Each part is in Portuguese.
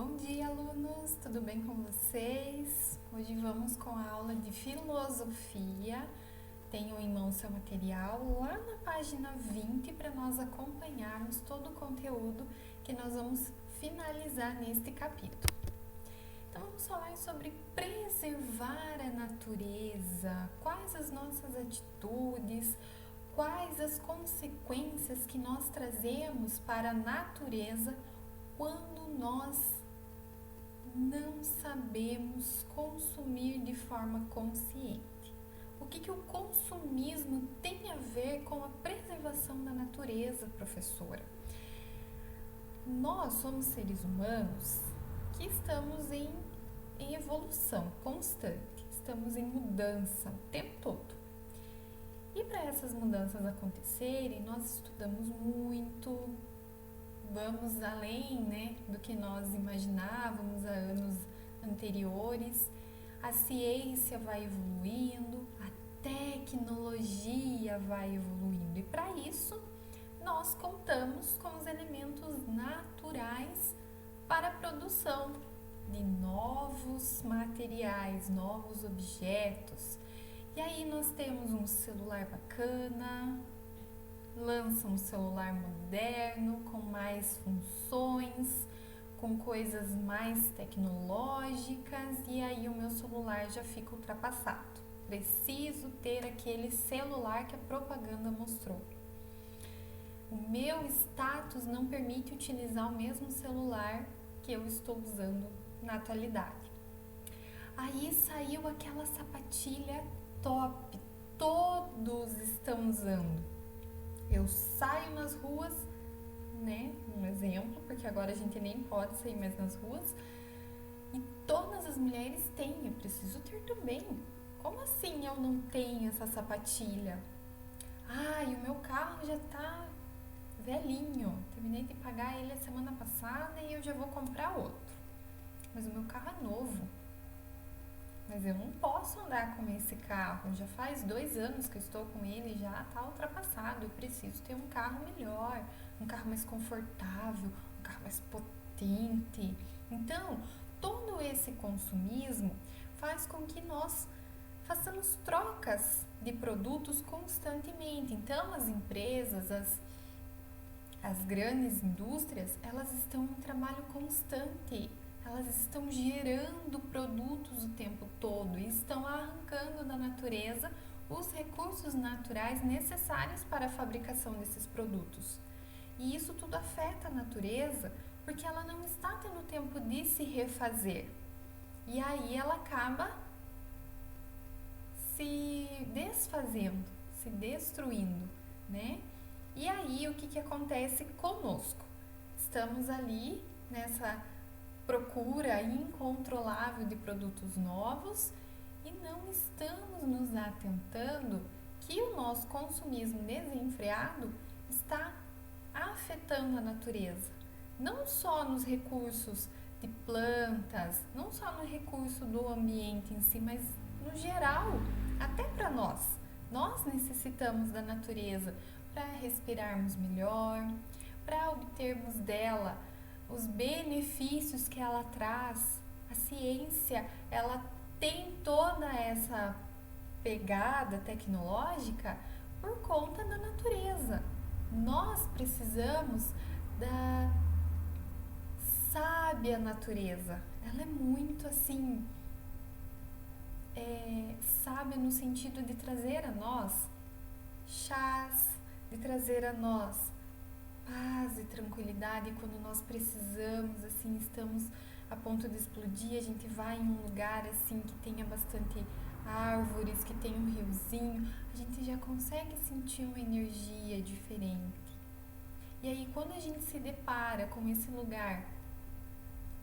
Bom dia, alunos! Tudo bem com vocês? Hoje vamos com a aula de filosofia. Tenho em mão seu material lá na página 20 para nós acompanharmos todo o conteúdo que nós vamos finalizar neste capítulo. Então, vamos falar sobre preservar a natureza, quais as nossas atitudes, quais as consequências que nós trazemos para a natureza quando nós não sabemos consumir de forma consciente. O que o consumismo tem a ver com a preservação da natureza, professora? Nós somos seres humanos que estamos em evolução constante, estamos em mudança o tempo todo. E para essas mudanças acontecerem, nós estudamos muito, vamos além, do que nós imaginávamos há anos anteriores. A ciência vai evoluindo, a tecnologia vai evoluindo. E para isso, nós contamos com os elementos naturais para a produção de novos materiais, novos objetos. E aí nós temos um celular bacana, lança um celular moderno, com mais funções, com coisas mais tecnológicas, e aí o meu celular já fica ultrapassado. Preciso ter aquele celular que a propaganda mostrou. O meu status não permite utilizar o mesmo celular que eu estou usando na atualidade. Aí saiu aquela sapatilha top, todos estão usando. Eu saio nas ruas, um exemplo, porque agora a gente nem pode sair mais nas ruas, e todas as mulheres têm, eu preciso ter também. Como assim eu não tenho essa sapatilha? E o meu carro já tá velhinho, terminei de pagar ele a semana passada e eu já vou comprar outro. Mas o meu carro é novo. Mas eu não posso andar com esse carro, já faz 2 anos que eu estou com ele, já está ultrapassado, eu preciso ter um carro melhor, um carro mais confortável, um carro mais potente. Então, todo esse consumismo faz com que nós façamos trocas de produtos constantemente. Então, as empresas, as grandes indústrias, elas estão em trabalho constante. Elas estão gerando produtos o tempo todo e estão arrancando da natureza os recursos naturais necessários para a fabricação desses produtos. E isso tudo afeta a natureza porque ela não está tendo tempo de se refazer. E aí ela acaba se desfazendo, se destruindo, E aí o que acontece conosco? Estamos ali nessa procura incontrolável de produtos novos e não estamos nos atentando que o nosso consumismo desenfreado está afetando a natureza, não só nos recursos de plantas, não só no recurso do ambiente em si, mas no geral, até para nós. Nós necessitamos da natureza para respirarmos melhor, para obtermos dela os benefícios que ela traz. A ciência, ela tem toda essa pegada tecnológica por conta da natureza. Nós precisamos da sábia natureza. Ela é muito sábia no sentido de trazer a nós chás, de trazer a nós paz e tranquilidade quando nós precisamos, estamos a ponto de explodir, a gente vai em um lugar que tenha bastante árvores, que tenha um riozinho, a gente já consegue sentir uma energia diferente. E aí quando a gente se depara com esse lugar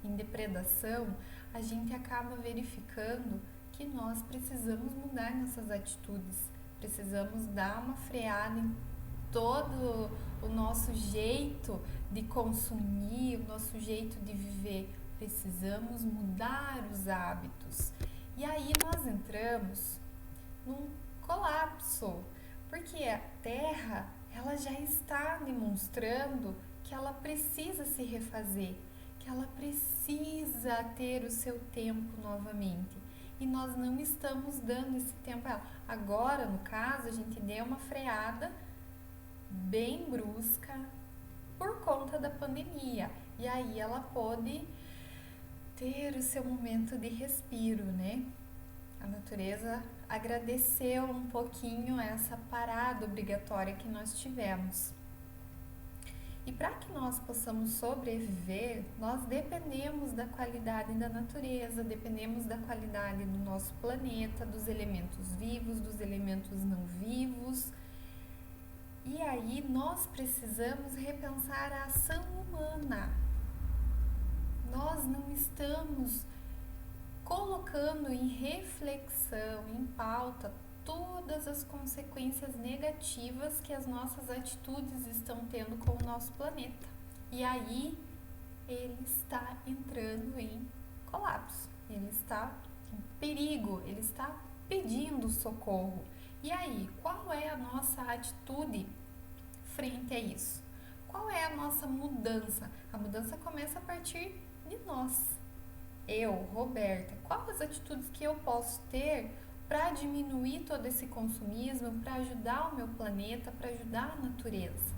em depredação, a gente acaba verificando que nós precisamos mudar nossas atitudes, precisamos dar uma freada em todo o nosso jeito de consumir, o nosso jeito de viver. Precisamos mudar os hábitos. E aí nós entramos num colapso, porque a Terra, ela já está demonstrando que ela precisa se refazer, que porque ela precisa ter o seu tempo novamente. E nós não estamos dando esse tempo a ela. Agora, no caso, a gente deu uma freada bem brusca por conta da pandemia. E aí ela pôde ter o seu momento de respiro, né? A natureza agradeceu um pouquinho essa parada obrigatória que nós tivemos. E para que nós possamos sobreviver, nós dependemos da qualidade da natureza, dependemos da qualidade do nosso planeta, dos elementos vivos, dos elementos não vivos. E aí nós precisamos repensar a ação humana. Nós não estamos colocando em reflexão, em pauta, todas as consequências negativas que as nossas atitudes estão tendo com o nosso planeta. E aí ele está entrando em colapso, ele está em perigo, ele está pedindo socorro. E aí, qual é a nossa atitude frente a isso? Qual é a nossa mudança? A mudança começa a partir de nós. Eu, Roberta, quais as atitudes que eu posso ter para diminuir todo esse consumismo, para ajudar o meu planeta, para ajudar a natureza?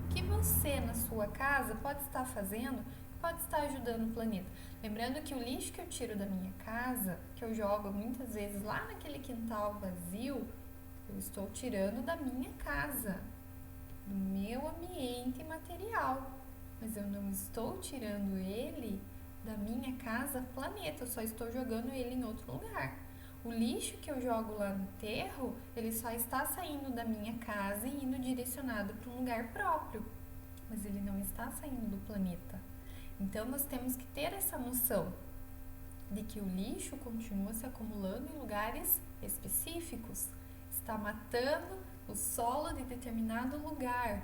O que você na sua casa pode estar fazendo, pode estar ajudando o planeta? Lembrando que o lixo que eu tiro da minha casa, que eu jogo muitas vezes lá naquele quintal vazio, eu estou tirando da minha casa, do meu ambiente material, mas eu não estou tirando ele da minha casa planeta, eu só estou jogando ele em outro lugar. O lixo que eu jogo lá no aterro, ele só está saindo da minha casa e indo direcionado para um lugar próprio, mas ele não está saindo do planeta. Então nós temos que ter essa noção de que o lixo continua se acumulando em lugares específicos, está matando o solo de determinado lugar,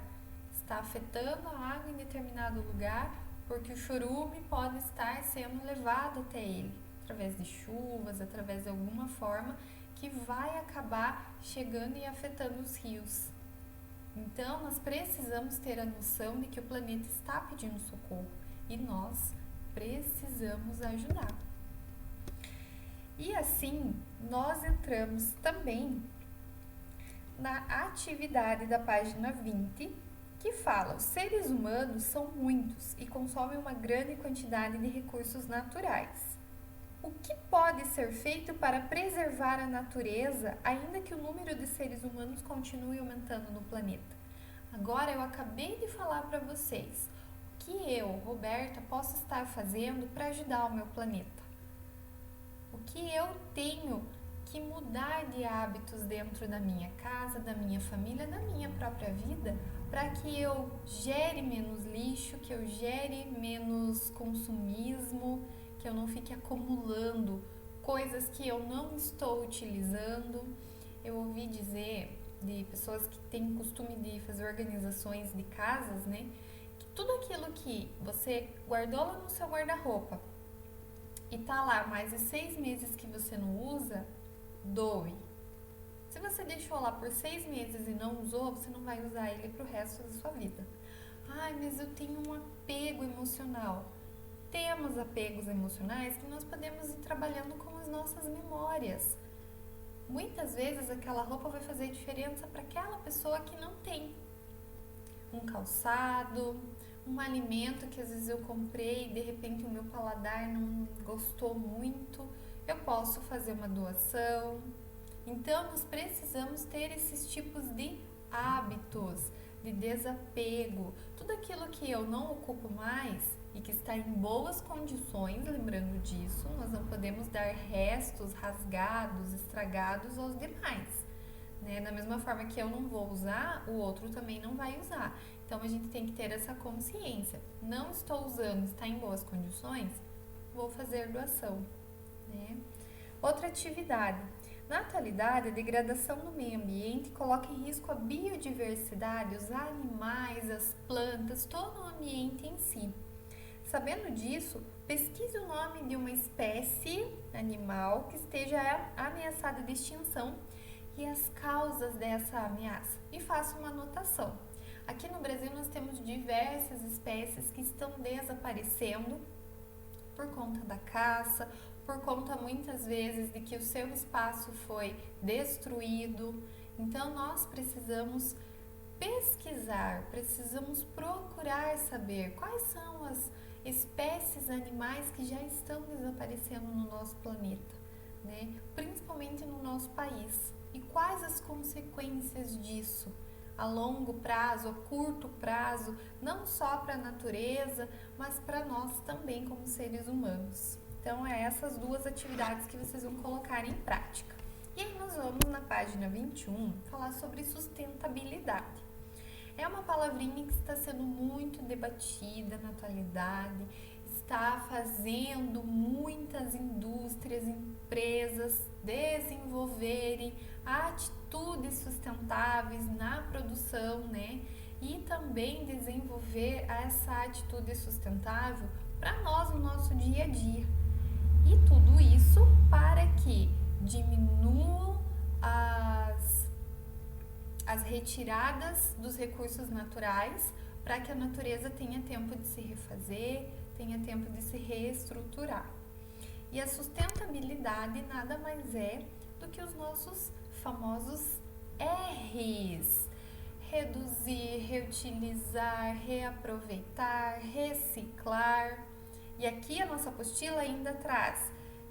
está afetando a água em determinado lugar, porque o chorume pode estar sendo levado até ele, através de chuvas, através de alguma forma que vai acabar chegando e afetando os rios. Então, nós precisamos ter a noção de que o planeta está pedindo socorro e nós precisamos ajudar. E assim, nós entramos também na atividade da página 20, que fala: os seres humanos são muitos e consomem uma grande quantidade de recursos naturais. O que pode ser feito para preservar a natureza, ainda que o número de seres humanos continue aumentando no planeta? Agora eu acabei de falar para vocês o que eu, Roberta, posso estar fazendo para ajudar o meu planeta. O que eu tenho que mudar de hábitos dentro da minha casa, da minha família, da minha própria vida, para que eu gere menos lixo, que eu gere menos consumismo, que eu não fique acumulando coisas que eu não estou utilizando. Eu ouvi dizer de pessoas que têm o costume de fazer organizações de casas, né? Que tudo aquilo que você guardou lá no seu guarda-roupa e tá lá mais de 6 meses que você não usa, doe. Se você deixou lá por 6 meses e não usou, você não vai usar ele pro resto da sua vida. Ai, mas eu tenho um apego emocional. Temos apegos emocionais que nós podemos ir trabalhando com as nossas memórias. Muitas vezes aquela roupa vai fazer diferença para aquela pessoa que não tem. Um calçado, um alimento que às vezes eu comprei e de repente o meu paladar não gostou muito, eu posso fazer uma doação. Então nós precisamos ter esses tipos de hábitos, de desapego, tudo aquilo que eu não ocupo mais e que está em boas condições, lembrando disso, nós não podemos dar restos rasgados, estragados aos demais, né? Da mesma forma que eu não vou usar, o outro também não vai usar. Então a gente tem que ter essa consciência. Não estou usando, está em boas condições, vou fazer doação, né? Outra atividade. Na atualidade, a degradação do meio ambiente coloca em risco a biodiversidade, os animais, as plantas, todo o ambiente em si. Sabendo disso, pesquise o nome de uma espécie animal que esteja ameaçada de extinção e as causas dessa ameaça e faça uma anotação. Aqui no Brasil nós temos diversas espécies que estão desaparecendo por conta da caça, por conta muitas vezes de que o seu espaço foi destruído. Então nós precisamos pesquisar, precisamos procurar saber quais são as espécies animais que já estão desaparecendo no nosso planeta, né? Principalmente no nosso país. E quais as consequências disso a longo prazo, a curto prazo, não só para a natureza, mas para nós também como seres humanos. Então, é essas duas atividades que vocês vão colocar em prática. E aí nós vamos na página 21 falar sobre sustentabilidade. É uma palavrinha que está sendo muito debatida na atualidade, está fazendo muitas indústrias, empresas desenvolverem atitudes sustentáveis na produção, né? E também desenvolver essa atitude sustentável para nós no nosso dia a dia. E tudo isso para que diminuam as retiradas dos recursos naturais, para que a natureza tenha tempo de se refazer, tenha tempo de se reestruturar. E a sustentabilidade nada mais é do que os nossos famosos R's: reduzir, reutilizar, reaproveitar, reciclar. E aqui a nossa apostila ainda traz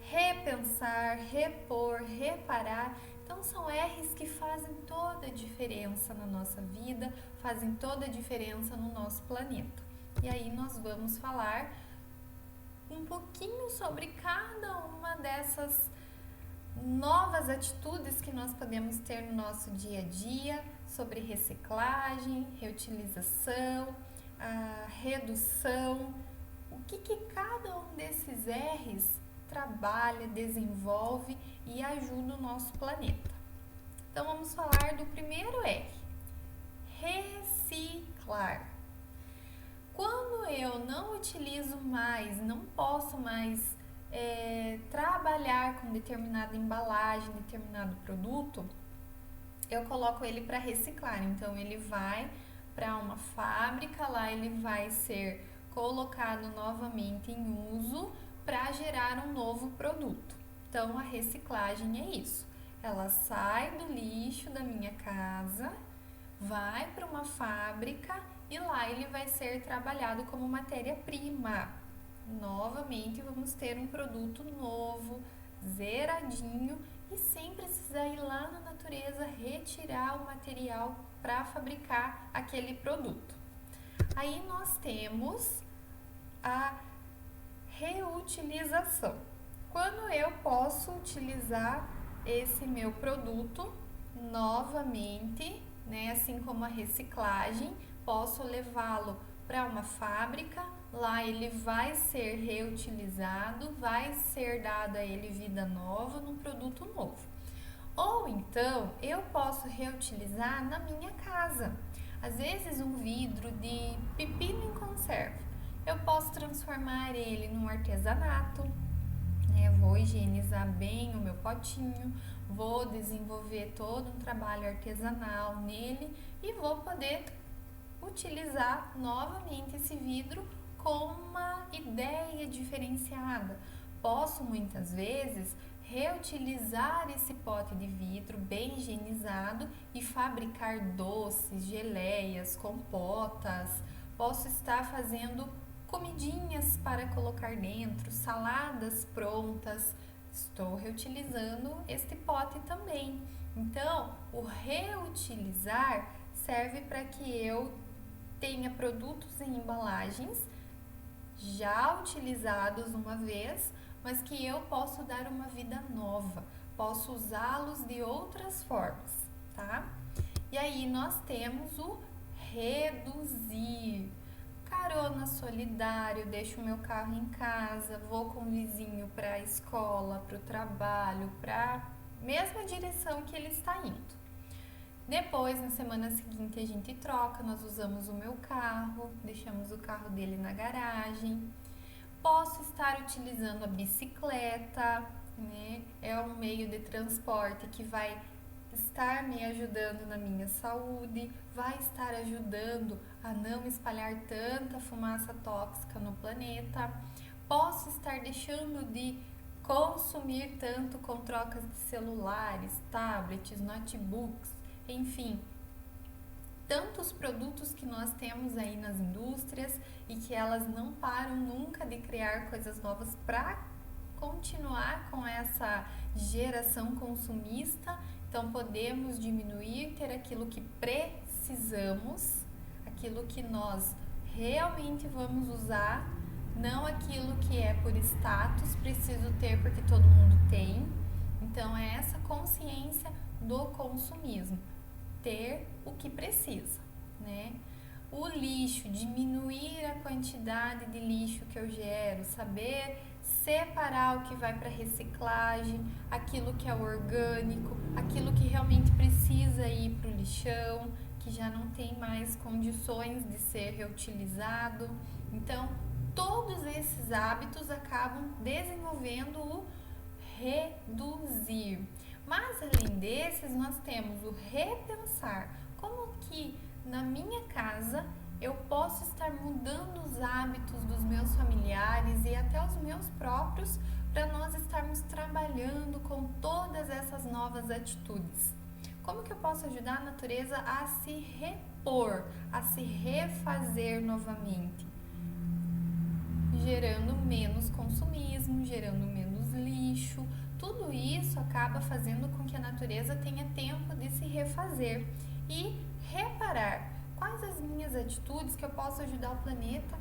repensar, repor, reparar. Então são R's que fazem toda a diferença na nossa vida, fazem toda a diferença no nosso planeta. E aí nós vamos falar um pouquinho sobre cada uma dessas novas atitudes que nós podemos ter no nosso dia a dia, sobre reciclagem, reutilização, a redução, o que cada um desses R's trabalha, desenvolve e ajuda o nosso planeta. Então vamos falar do primeiro R, reciclar. Quando eu não utilizo mais, não posso mais trabalhar com determinada embalagem, determinado produto, eu coloco ele para reciclar. Então ele vai para uma fábrica, lá ele vai ser colocado novamente em uso para gerar um novo produto. Então a reciclagem é isso. Ela sai do lixo da minha casa, vai para uma fábrica e lá ele vai ser trabalhado como matéria-prima. Novamente vamos ter um produto novo, zeradinho e sem precisar ir lá na natureza retirar o material para fabricar aquele produto. Aí nós temos a reutilização. Quando eu posso utilizar esse meu produto novamente, né, assim como a reciclagem, posso levá-lo para uma fábrica, lá ele vai ser reutilizado, vai ser dada a ele vida nova num produto novo. Ou então eu posso reutilizar na minha casa. Às vezes um vidro de pepino em conserva, eu posso transformar ele num artesanato, né? Vou higienizar bem o meu potinho, vou desenvolver todo um trabalho artesanal nele e vou poder utilizar novamente esse vidro com uma ideia diferenciada. Posso muitas vezes reutilizar esse pote de vidro bem higienizado e fabricar doces, geleias, compotas. Posso estar fazendo comidinhas para colocar dentro, saladas prontas. Estou reutilizando este pote também. Então, o reutilizar serve para que eu tenha produtos em embalagens já utilizados uma vez, mas que eu posso dar uma vida nova, posso usá-los de outras formas, tá? E aí nós temos o reduzir. Carona solidário, deixo o meu carro em casa, vou com o vizinho para a escola, para o trabalho, para a mesma direção que ele está indo. Depois, na semana seguinte, a gente troca, nós usamos o meu carro, deixamos o carro dele na garagem. Posso estar utilizando a bicicleta, né? É um meio de transporte que vai estar me ajudando na minha saúde, vai estar ajudando a não espalhar tanta fumaça tóxica no planeta. Posso estar deixando de consumir tanto com trocas de celulares, tablets, notebooks, enfim, tantos produtos que nós temos aí nas indústrias e que elas não param nunca de criar coisas novas para continuar com essa geração consumista. Então podemos diminuir, ter aquilo que precisamos, aquilo que nós realmente vamos usar, não aquilo que é por status, preciso ter porque todo mundo tem. Então é essa consciência do consumismo, ter o que precisa, né? O lixo, diminuir a quantidade de lixo que eu gero, saber separar o que vai para reciclagem, aquilo que é orgânico, aquilo que realmente precisa ir para o lixão, que já não tem mais condições de ser reutilizado. Então, todos esses hábitos acabam desenvolvendo o reduzir. Mas além desses, nós temos o repensar. Como que na minha casa eu posso estar mudando os hábitos dos meus familiares e até os meus próprios para nós estarmos trabalhando com todas essas novas atitudes? Como que eu posso ajudar a natureza a se repor, a se refazer novamente? Gerando menos consumismo, gerando menos lixo. Tudo isso acaba fazendo com que a natureza tenha tempo de se refazer e reparar quais as minhas atitudes que eu posso ajudar o planeta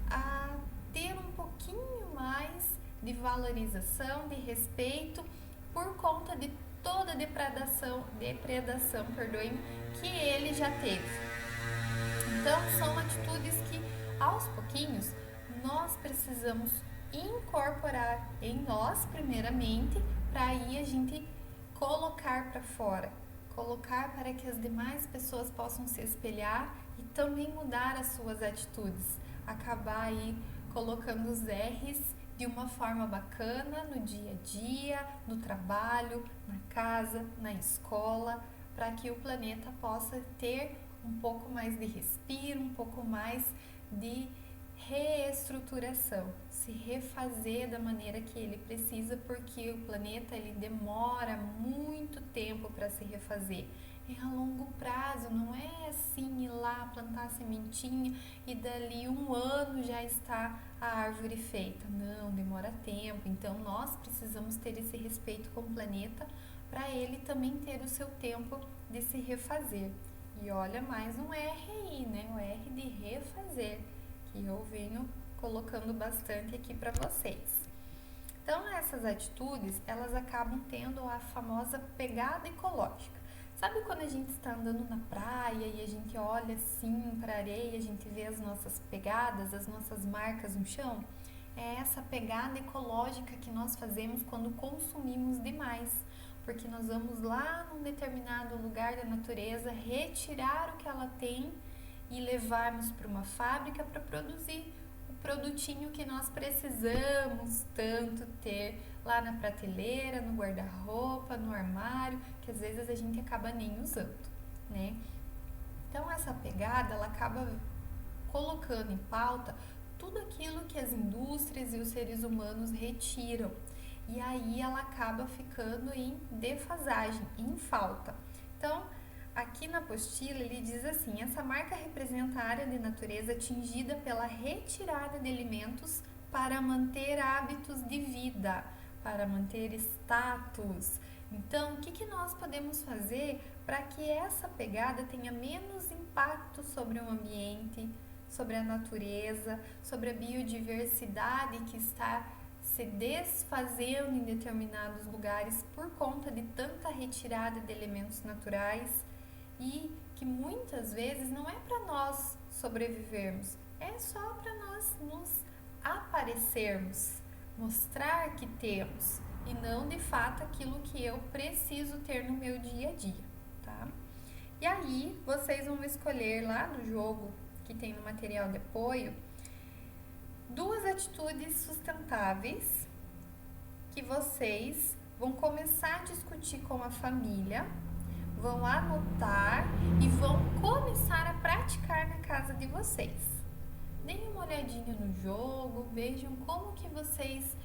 a ter um pouquinho mais de valorização, de respeito, por conta de toda a depredação, que ele já teve. Então, são atitudes que, aos pouquinhos, nós precisamos incorporar em nós, primeiramente, para aí a gente colocar para fora, colocar para que as demais pessoas possam se espelhar e também mudar as suas atitudes, acabar aí colocando os R's de uma forma bacana no dia a dia, no trabalho, na casa, na escola, para que o planeta possa ter um pouco mais de respiro, um pouco mais de reestruturação, se refazer da maneira que ele precisa, porque o planeta ele demora muito tempo para se refazer. É a longo prazo, não é assim ir lá plantar a sementinha e dali um ano já está a árvore feita. Não, demora tempo. Então nós precisamos ter esse respeito com o planeta para ele também ter o seu tempo de se refazer. E olha, mais um R aí, né? O R de refazer, que eu venho colocando bastante aqui para vocês. Então, essas atitudes, elas acabam tendo a famosa pegada ecológica. Sabe quando a gente está andando na praia e a gente olha assim para a areia, a gente vê as nossas pegadas, as nossas marcas no chão? É essa pegada ecológica que nós fazemos quando consumimos demais, porque nós vamos lá num determinado lugar da natureza retirar o que ela tem e levarmos para uma fábrica para produzir o produtinho que nós precisamos tanto ter lá na prateleira, no guarda-roupa, no armário, que às vezes a gente acaba nem usando, né? Então essa pegada, ela acaba colocando em pauta tudo aquilo que as indústrias e os seres humanos retiram. E aí ela acaba ficando em defasagem, em falta. Então, aqui na apostila ele diz assim: essa marca representa a área de natureza atingida pela retirada de alimentos para manter hábitos de vida, para manter status. Então, o que nós podemos fazer para que essa pegada tenha menos impacto sobre o ambiente, sobre a natureza, sobre a biodiversidade que está se desfazendo em determinados lugares por conta de tanta retirada de elementos naturais, e que muitas vezes não é para nós sobrevivermos, é só para nós nos aparecermos, mostrar que temos e não de fato aquilo que eu preciso ter no meu dia a dia, tá? E aí vocês vão escolher lá no jogo que tem no material de apoio 2 atitudes sustentáveis que vocês vão começar a discutir com a família, vão anotar e vão começar a praticar na casa de vocês. Deem uma olhadinha no jogo, vejam como que vocês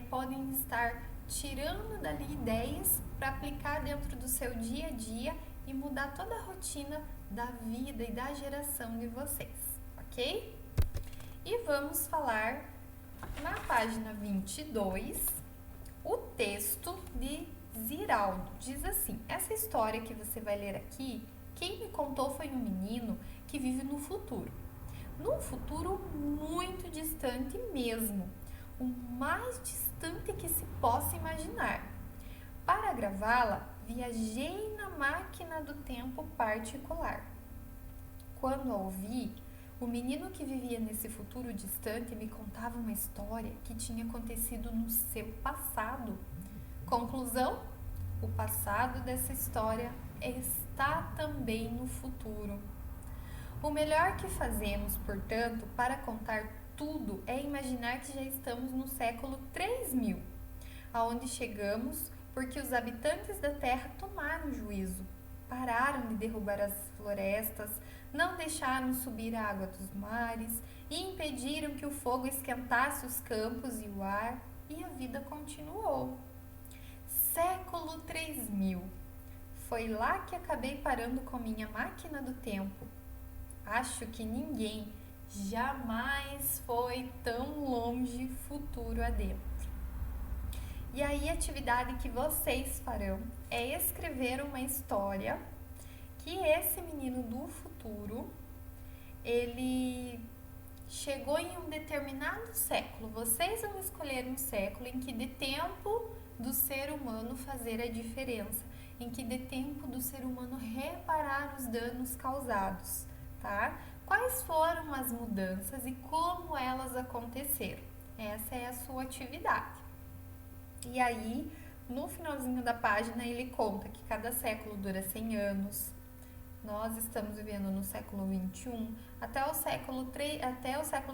podem estar tirando dali ideias para aplicar dentro do seu dia a dia e mudar toda a rotina da vida e da geração de vocês, ok? E vamos falar na página 22, o texto de Ziraldo. Diz assim: essa história que você vai ler aqui, quem me contou foi um menino que vive no futuro. Num futuro muito distante mesmo, o mais distante que se possa imaginar. Para gravá-la, viajei na máquina do tempo particular. Quando a ouvi, o menino que vivia nesse futuro distante me contava uma história que tinha acontecido no seu passado. Conclusão: o passado dessa história está também no futuro. O melhor que fazemos, portanto, para contar tudo é imaginar que já estamos no século 3000, aonde chegamos porque os habitantes da Terra tomaram juízo, pararam de derrubar as florestas, não deixaram subir a água dos mares e impediram que o fogo esquentasse os campos e o ar, e a vida continuou. Século 3000. Foi lá que acabei parando com minha máquina do tempo. Acho que ninguém jamais foi tão longe futuro adentro. E aí a atividade que vocês farão é escrever uma história que esse menino do futuro, ele chegou em um determinado século. Vocês vão escolher um século em que dê tempo do ser humano fazer a diferença, em que dê tempo do ser humano reparar os danos causados, tá? Quais foram as mudanças e como elas aconteceram? Essa é a sua atividade. E aí, no finalzinho da página, ele conta que cada século dura 100 anos. Nós estamos vivendo no século 21 até o século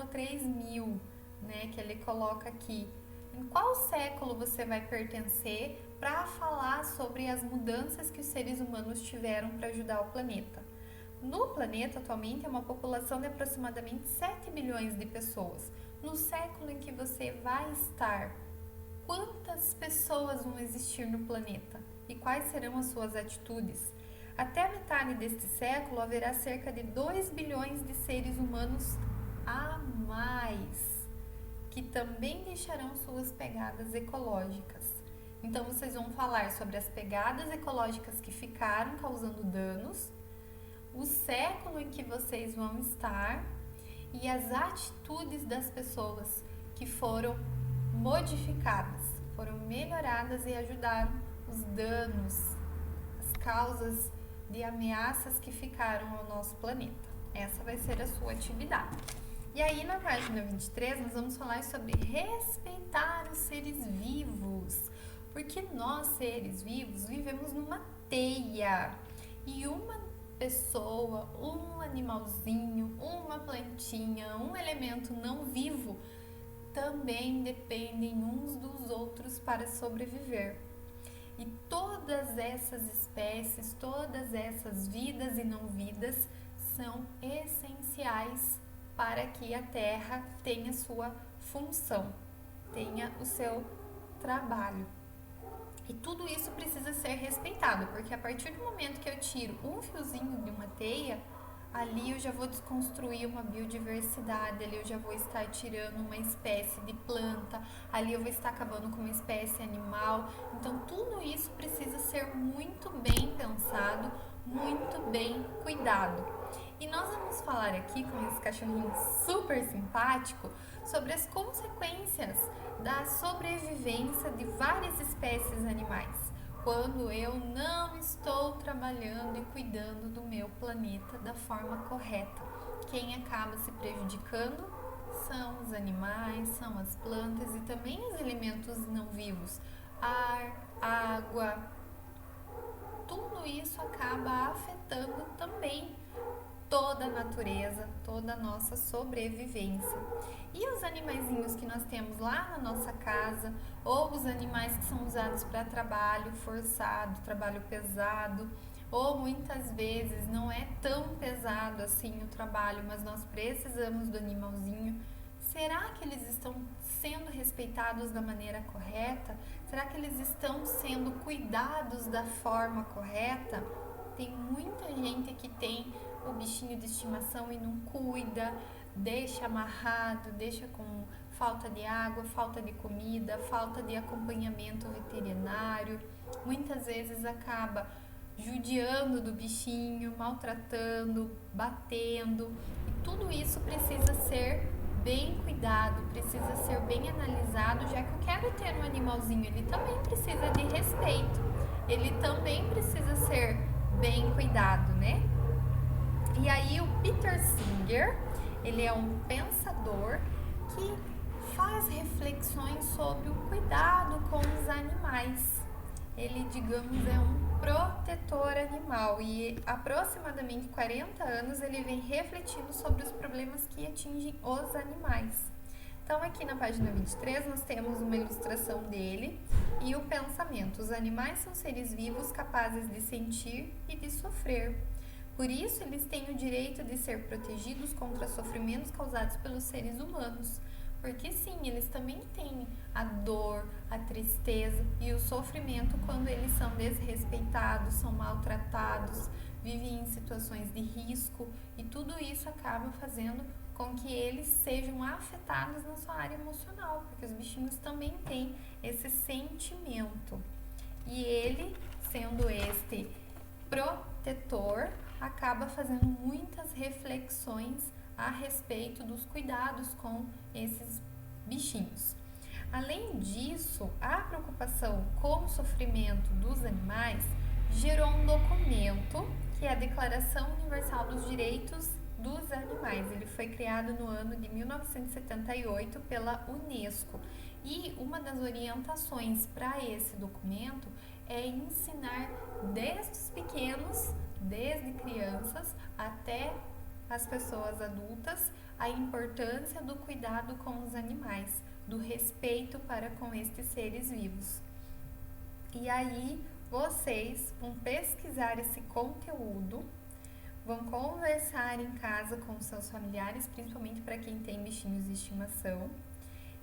3000, né? Que ele coloca aqui. Em qual século você vai pertencer para falar sobre as mudanças que os seres humanos tiveram para ajudar o planeta? No planeta, atualmente, é uma população de aproximadamente 7 bilhões de pessoas. No século em que você vai estar, quantas pessoas vão existir no planeta? E quais serão as suas atitudes? Até a metade deste século, haverá cerca de 2 bilhões de seres humanos a mais, que também deixarão suas pegadas ecológicas. Então, vocês vão falar sobre as pegadas ecológicas que ficaram causando danos, o século em que vocês vão estar e as atitudes das pessoas que foram modificadas, foram melhoradas e ajudaram os danos, as causas de ameaças que ficaram ao nosso planeta. Essa vai ser a sua atividade. E aí, na página 23, nós vamos falar sobre respeitar os seres vivos, porque nós, seres vivos, vivemos numa teia e uma pessoa, um animalzinho, uma plantinha, um elemento não vivo também dependem uns dos outros para sobreviver. E todas essas espécies, todas essas vidas e não vidas são essenciais para que a Terra tenha sua função, tenha o seu trabalho. E tudo isso precisa ser respeitado, porque a partir do momento que eu tiro um fiozinho de uma teia, ali eu já vou desconstruir uma biodiversidade, ali eu já vou estar tirando uma espécie de planta, ali eu vou estar acabando com uma espécie animal. Então tudo isso precisa ser muito bem pensado, muito bem cuidado. E nós vamos falar aqui com esse cachorrinho super simpático sobre as consequências da sobrevivência de várias espécies animais, quando eu não estou trabalhando e cuidando do meu planeta da forma correta. Quem acaba se prejudicando são os animais, são as plantas e também os elementos não vivos, ar, água. Tudo isso acaba afetando também toda a natureza, toda a nossa sobrevivência. E os animaizinhos que nós temos lá na nossa casa, ou os animais que são usados para trabalho forçado, trabalho pesado, ou muitas vezes não é tão pesado assim o trabalho, mas nós precisamos do animalzinho. Será que eles estão sendo respeitados da maneira correta? Será que eles estão sendo cuidados da forma correta? Tem muita gente que tem o bichinho de estimação e não cuida, deixa amarrado, deixa com falta de água, falta de comida, falta de acompanhamento veterinário. Muitas vezes acaba judiando do bichinho, maltratando, batendo. E tudo isso precisa ser bem cuidado, precisa ser bem analisado, já que eu quero ter um animalzinho, ele também precisa de respeito, ele também precisa ser bem cuidado, né? E aí o Peter Singer, ele é um pensador que faz reflexões sobre o cuidado com os animais. Ele, digamos, é um protetor animal e aproximadamente 40 anos ele vem refletindo sobre os problemas que atingem os animais. Então aqui na página 23 nós temos uma ilustração dele e o pensamento. Os animais são seres vivos capazes de sentir e de sofrer. Por isso eles têm o direito de ser protegidos contra sofrimentos causados pelos seres humanos. Porque sim, eles também têm a dor, a tristeza e o sofrimento quando eles são desrespeitados, são maltratados, vivem em situações de risco e tudo isso acaba fazendo com que eles sejam afetados na sua área emocional, porque os bichinhos também têm esse sentimento. E ele, sendo este protetor, acaba fazendo muitas reflexões a respeito dos cuidados com esses bichinhos. Além disso, a preocupação com o sofrimento dos animais gerou um documento que é a Declaração Universal dos Direitos dos Animais. Ele foi criado no ano de 1978 pela Unesco e uma das orientações para esse documento é ensinar desde os pequenos, desde crianças até as pessoas adultas, a importância do cuidado com os animais, do respeito para com estes seres vivos. E aí vocês vão pesquisar esse conteúdo, vão conversar em casa com seus familiares, principalmente para quem tem bichinhos de estimação,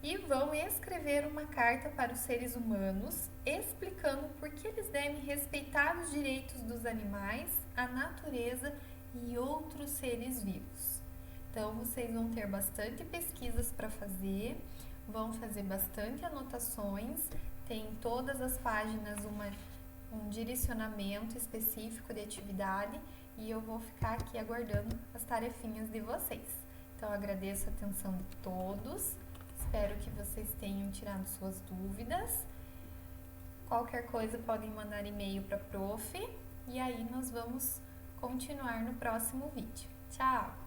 e vão escrever uma carta para os seres humanos explicando por que eles devem respeitar os direitos dos animais, a natureza e outros seres vivos. Então vocês vão ter bastante pesquisas para fazer, vão fazer bastante anotações, tem em todas as páginas um direcionamento específico de atividade e eu vou ficar aqui aguardando as tarefinhas de vocês. Então eu agradeço a atenção de todos, espero que vocês tenham tirado suas dúvidas. Qualquer coisa podem mandar e-mail para a prof e aí nós vamos continuar no próximo vídeo. Tchau!